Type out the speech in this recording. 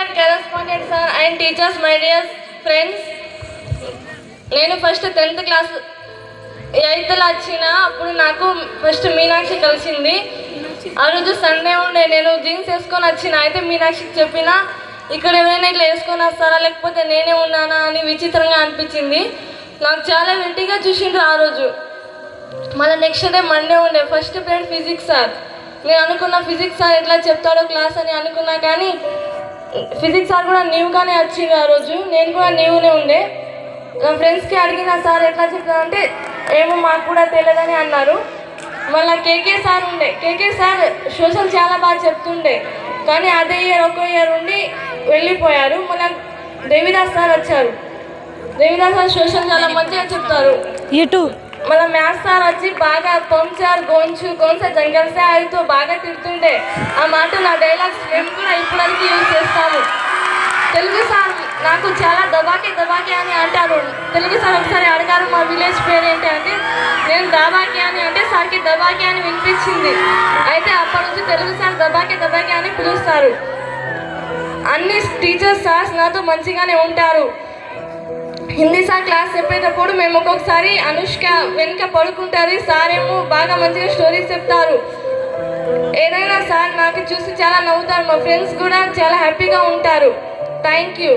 Sir, correspondent sir and teachers, my dear friends. నేను first 10th class 8th వచ్చిన అప్పుడు నాకు ఫస్ట్ మీనాక్షి కలిసింది. ఆ రోజు సండే ఉండే, నేను జీన్స్ వేసుకొని వచ్చిన. అయితే మీనాక్షికి చెప్పిన, ఇక్కడ ఎవరైనా ఇట్లా వేసుకొని వస్తారా లేకపోతే నేనే ఉన్నానా అని విచిత్రంగా అనిపించింది. నాకు చాలా వెంటిగా చూసిండ్రు ఆ రోజు. మళ్ళీ నెక్స్ట్ డే మండే ఉండే, ఫస్ట్ పీరియడ్ ఫిజిక్స్ సార్. నేను అనుకున్న ఫిజిక్స్ సార్ ఎట్లా చెప్తాడో క్లాస్ అని అనుకున్నా, కానీ ఫిజిక్స్ సార్ కూడా న్యూగానే వచ్చింది ఆ రోజు. నేను కూడా న్యూనే ఉండే. నా ఫ్రెండ్స్కి అడిగిన, సార్ ఎట్లా చెప్తానంటే ఏమో మాకు కూడా తెలియదని అన్నారు. మళ్ళీ కేకే సార్ ఉండే. కేకే సార్ సోషల్ చాలా బాగా చెప్తుండే, కానీ అదే ఇయర్ ఒక ఇయర్ ఉండి వెళ్ళిపోయారు. మళ్ళీ దేవిదాస్ సార్ వచ్చారు. దేవిదాస్ సార్ సోషల్ చాలా మంచిగా చెప్తారు. మళ్ళీ మ్యాథ్స్ సార్ వచ్చి బాగా పంచారు, గోన్సా జంగల్ సే ఆయతో బాగా తిడుతుండే. ఆ మాట నా డైలాగ్స్ మేము కూడా ఇప్పటికీ యూజ్ చేస్తాము. తెలుగు సార్ నాకు చాలా దబాకే అని అంటారు. తెలుగు సార్ ఒకసారి అడిగారు మా విలేజ్ పేరు ఏంటి అంటే నేను దబాకే అని అంటే సార్కి దబాకే అని వినిపించింది. అయితే అప్పటి నుంచి తెలుగు సార్ దబాకే అని పిలుస్తారు. అన్ని టీచర్స్ సార్స్ నాతో మంచిగానే ఉంటారు. హిందీ సార్ క్లాస్ చెప్పేటప్పుడు మేము ఒక్కొక్కసారి అనుష్క వెనుక పడుకుంటారు, సార్ ఏమో బాగా మంచిగా స్టోరీస్ చెప్తారు. ఏదైనా సార్ నాకు చూసి చాలా నవ్వుతారు. మా ఫ్రెండ్స్ కూడా చాలా హ్యాపీగా ఉంటారు. Thank you.